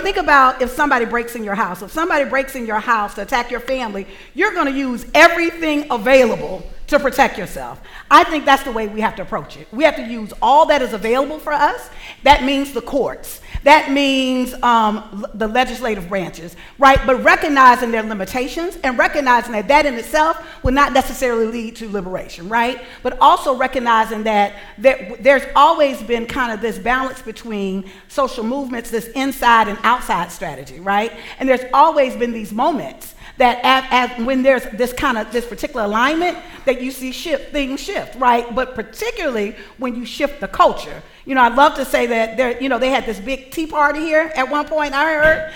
think about if somebody breaks in your house. If somebody breaks in your house to attack your family, you're going to use everything available to protect yourself. I think that's the way we have to approach it. We have to use all that is available for us. That means the courts. That means the legislative branches, right? But recognizing their limitations and recognizing that that in itself will not necessarily lead to liberation, right? But also recognizing that there's always been kind of this balance between social movements, this inside and outside strategy, right? And there's always been these moments that when there's this particular alignment that you see things shift, right? But particularly when you shift the culture. You know, I'd love to say that they had this big tea party here at one point, I heard,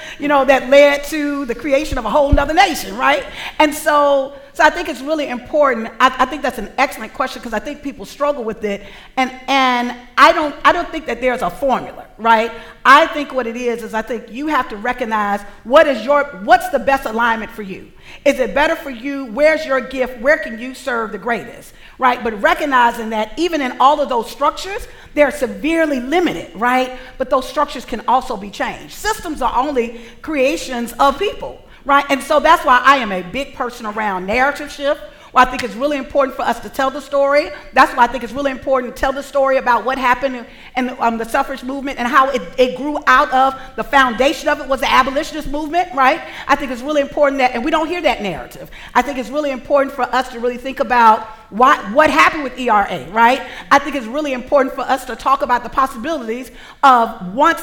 that led to the creation of a whole nother nation, right? And so I think it's really important. I think that's an excellent question because I think people struggle with it. And I don't think that there's a formula, right? I think what it is I think you have to recognize what's the best alignment for you. Is it better for you? Where's your gift? Where can you serve the greatest, right? But recognizing that even in all of those structures, they're severely limited, right? But those structures can also be changed. Systems are only creations of people, right? And so that's why I am a big person around narrative shift. Well, I think it's really important for us to tell the story. That's why I think it's really important to tell the story about what happened in the suffrage movement and how it grew out of the foundation of it was the abolitionist movement, right? I think it's really important that, and we don't hear that narrative. I think it's really important for us to really think about what happened with ERA, right? I think it's really important for us to talk about the possibilities of I'm going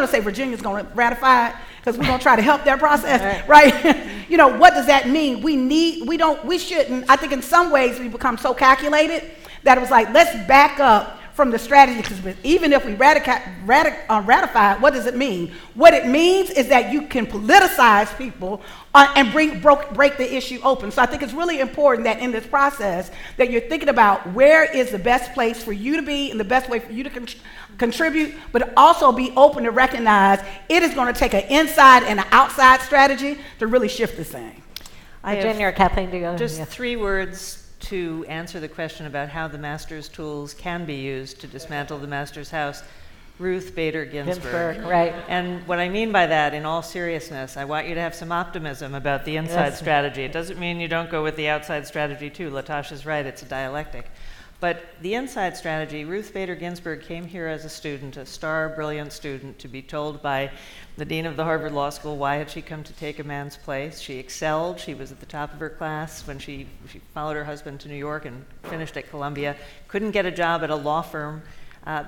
to say Virginia's going to ratify it, because we're going to try to help their process, right? What does that mean? We shouldn't, I think in some ways we become so calculated that it was like, let's back up from the strategy, because even if we ratify it, what does it mean? What it means is that you can politicize people and break the issue open. So I think it's really important that in this process that you're thinking about where is the best place for you to be and the best way for you to contribute, but also be open to recognize it is going to take an inside and an outside strategy to really shift this thing. Virginia or Kathleen, do you just 3 words to answer the question about how the master's tools can be used to dismantle the master's house. Ruth Bader Ginsburg. Right. And what I mean by that, in all seriousness, I want you to have some optimism about the inside strategy. It doesn't mean you don't go with the outside strategy too. LaTosha's right, it's a dialectic. But the inside strategy, Ruth Bader Ginsburg came here as a student, a star, brilliant student, to be told by the dean of the Harvard Law School why had she come to take a man's place. She excelled. She was at the top of her class when she followed her husband to New York and finished at Columbia. Couldn't get a job at a law firm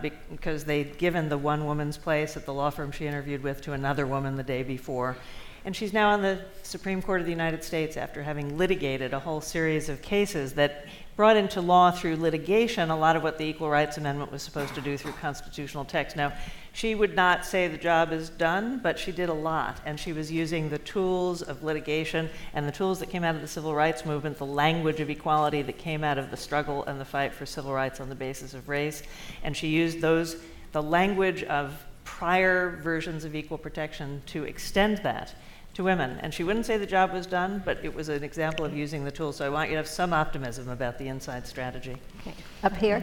because they'd given the one woman's place at the law firm she interviewed with to another woman the day before. And she's now on the Supreme Court of the United States after having litigated a whole series of cases that brought into law through litigation a lot of what the Equal Rights Amendment was supposed to do through constitutional text. Now, she would not say the job is done, but she did a lot, and she was using the tools of litigation and the tools that came out of the civil rights movement, the language of equality that came out of the struggle and the fight for civil rights on the basis of race, and she used the language of prior versions of equal protection to extend that to women. And she wouldn't say the job was done, but it was an example of using the tools. So I want you to have some optimism about the inside strategy. Okay. Up here.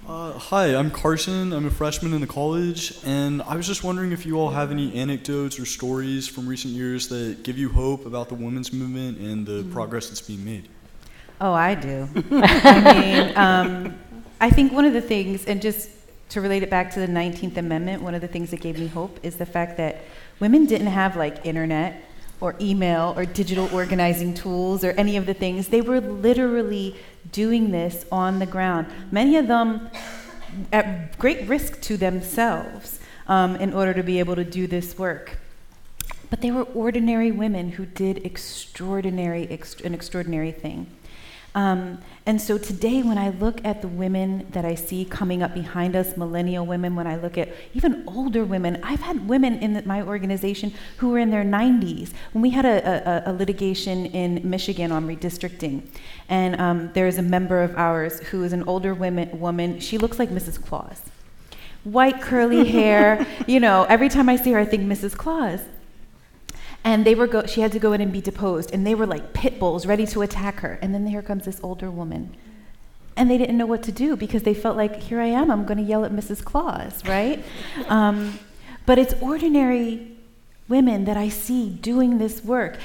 Hi, I'm Carson. I'm a freshman in the college, and I was just wondering if you all have any anecdotes or stories from recent years that give you hope about the women's movement and the progress that's being made. Oh, I do. I think one of the things, and just to relate it back to the 19th Amendment, one of the things that gave me hope is the fact that women didn't have internet or email or digital organizing tools or any of the things. They were literally doing this on the ground. Many of them at great risk to themselves in order to be able to do this work. But they were ordinary women who did an extraordinary thing. And so today, when I look at the women that I see coming up behind us, millennial women, when I look at even older women, I've had women in my organization who were in their 90s. When we had a litigation in Michigan on redistricting, and there is a member of ours who is an older woman. She looks like Mrs. Claus. White curly hair, every time I see her, I think Mrs. Claus. And she had to go in and be deposed, and they were like pit bulls ready to attack her. And then here comes this older woman. And they didn't know what to do because they felt like, here I am, I'm going to yell at Mrs. Claus, right? But it's ordinary women that I see doing this work.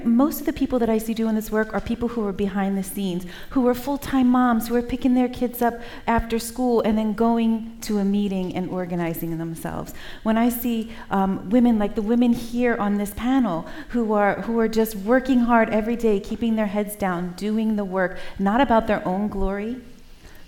Most of the people that I see doing this work are people who are behind the scenes, who are full-time moms, who are picking their kids up after school and then going to a meeting and organizing themselves. When I see women like the women here on this panel who are just working hard every day, keeping their heads down, doing the work, not about their own glory,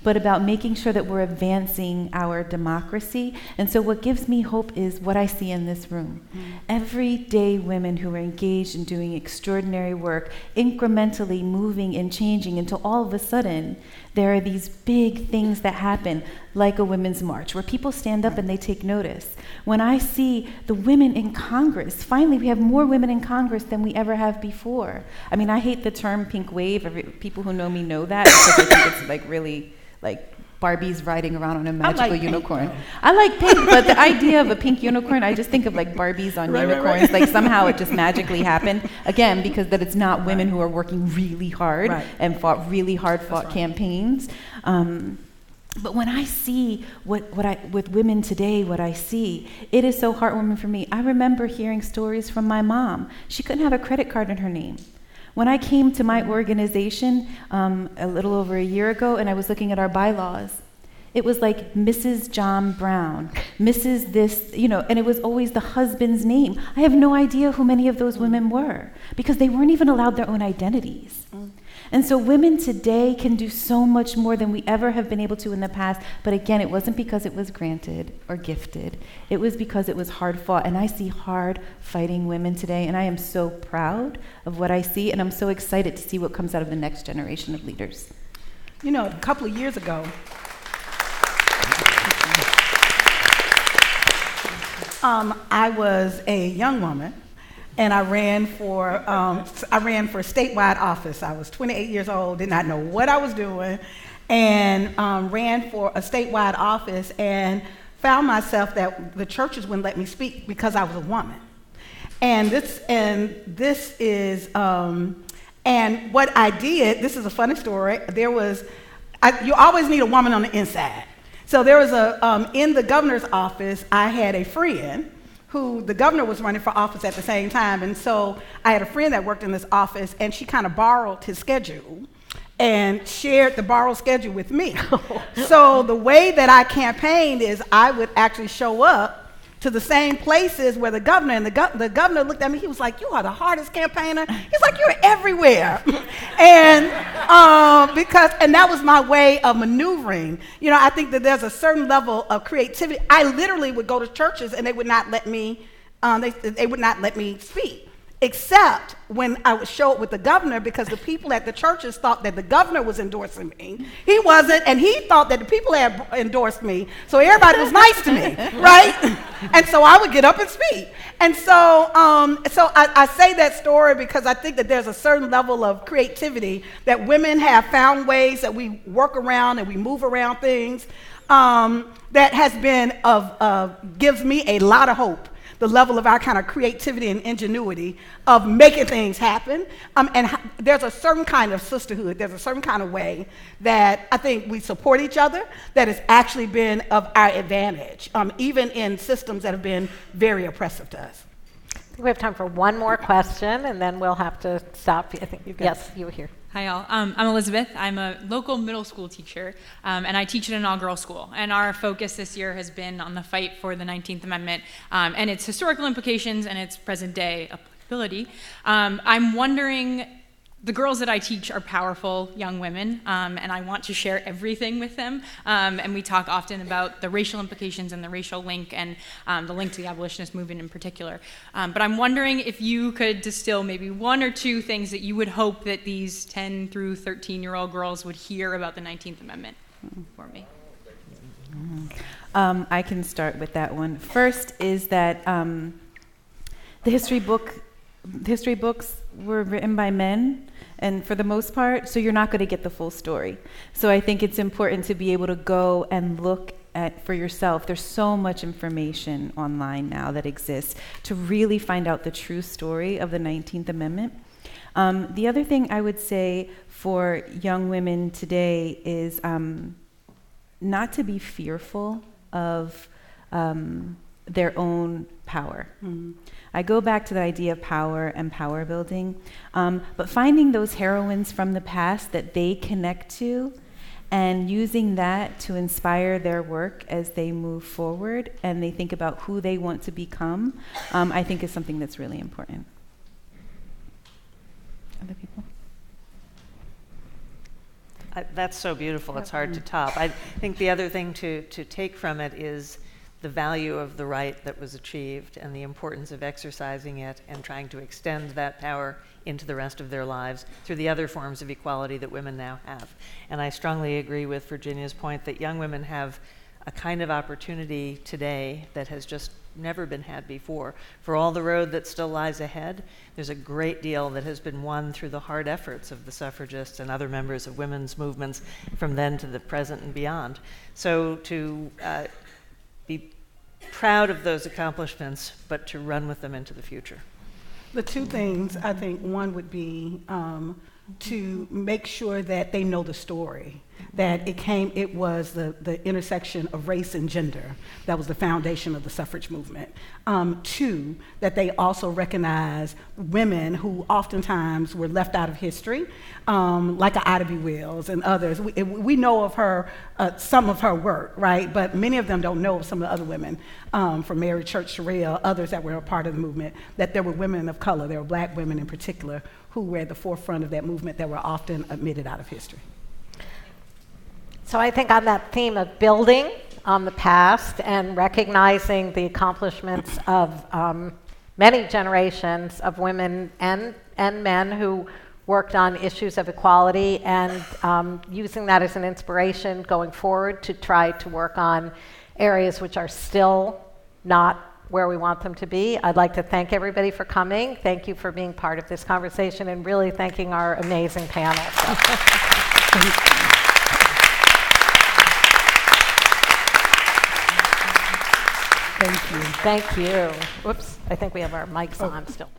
but about making sure that we're advancing our democracy. And so what gives me hope is what I see in this room. Everyday women who are engaged in doing extraordinary work, incrementally moving and changing until all of a sudden there are these big things that happen, like a women's march, where people stand up and they take notice. When I see the women in Congress, finally we have more women in Congress than we ever have before. I mean, I hate the term pink wave. People who know me know that, because I think it's like really like Barbie's riding around on a magical unicorn. I like pink, but the idea of a pink unicorn, I just think of like Barbies on unicorns. Like somehow it just magically happened. Again, because that it's not women who are working really hard and fought really hard-fought campaigns. But when I see with women today, what I see, it is so heartwarming for me. I remember hearing stories from my mom. She couldn't have a credit card in her name. When I came to my organization a little over a year ago and I was looking at our bylaws, it was like Mrs. John Brown, Mrs. this, and it was always the husband's name. I have no idea who many of those women were because they weren't even allowed their own identities. And so women today can do so much more than we ever have been able to in the past. But again, it wasn't because it was granted or gifted. It was because it was hard fought. And I see hard fighting women today. And I am so proud of what I see. And I'm so excited to see what comes out of the next generation of leaders. A couple of years ago, I was a young woman. And I ran for statewide office. I was 28 years old, did not know what I was doing, and ran for a statewide office and found myself that the churches wouldn't let me speak because I was a woman. And what I did, this is a funny story, you always need a woman on the inside. So there was in the governor's office, I had a friend who the governor was running for office at the same time. And so I had a friend that worked in this office, and she kind of borrowed his schedule and shared the borrowed schedule with me. So the way that I campaigned is I would actually show up to the same places where the governor, and the governor looked at me, he was like, "You are the hardest campaigner." He's like, "You're everywhere." And that was my way of maneuvering. I think that there's a certain level of creativity. I literally would go to churches and they would not let me, they would not let me speak, except when I would show up with the governor, because the people at the churches thought that the governor was endorsing me. He wasn't, and he thought that the people had endorsed me, so everybody was nice to me, right? And so I would get up and speak. And so I say that story because I think that there's a certain level of creativity that women have found ways that we work around and we move around things that has been gives me a lot of hope. The level of our kind of creativity and ingenuity of making things happen. There's a certain kind of sisterhood, there's a certain kind of way that I think we support each other that has actually been of our advantage, even in systems that have been very oppressive to us. I think we have time for one more question, and then we'll have to stop. I think yes, you were here. Hi, y'all. I'm Elizabeth. I'm a local middle school teacher, and I teach at an all-girls school. And our focus this year has been on the fight for the 19th Amendment and its historical implications and its present-day applicability. I'm wondering, the girls that I teach are powerful young women, and I want to share everything with them. And we talk often about the racial implications and the racial link and the link to the abolitionist movement in particular. But I'm wondering if you could distill maybe one or two things that you would hope that these 10 through 13-year-old girls would hear about the 19th Amendment for me. I can start with that one. First is that the history books were written by men, and for the most part, so you're not going to get the full story. So I think it's important to be able to go and look at for yourself. There's so much information online now that exists to really find out the true story of the 19th Amendment. The other thing I would say for young women today is not to be fearful of their own power. I go back to the idea of power and power building, but finding those heroines from the past that they connect to and using that to inspire their work as they move forward and they think about who they want to become, I think is something that's really important. Other people? That's so beautiful, it's hard to top. I think the other thing to take from it is the value of the right that was achieved and the importance of exercising it and trying to extend that power into the rest of their lives through the other forms of equality that women now have. And I strongly agree with Virginia's point that young women have a kind of opportunity today that has just never been had before. For all the road that still lies ahead, there's a great deal that has been won through the hard efforts of the suffragists and other members of women's movements from then to the present and beyond. So to be proud of those accomplishments, but to run with them into the future. The two things, I think, one would be to make sure that they know the story, that it was the intersection of race and gender that was the foundation of the suffrage movement. Two, that they also recognize women who oftentimes were left out of history, like Ida B. Wells and others. We know of her, some of her work, right? But many of them don't know of some of the other women, from Mary Church Terrell, others that were a part of the movement, that there were women of color, there were black women in particular, who were at the forefront of that movement that were often omitted out of history. So I think on that theme of building on the past and recognizing the accomplishments of many generations of women and men who worked on issues of equality and using that as an inspiration going forward to try to work on areas which are still not where we want them to be. I'd like to thank everybody for coming. Thank you for being part of this conversation and really thanking our amazing panel. Thank you. Thank you. Whoops, I think we have our mics on still.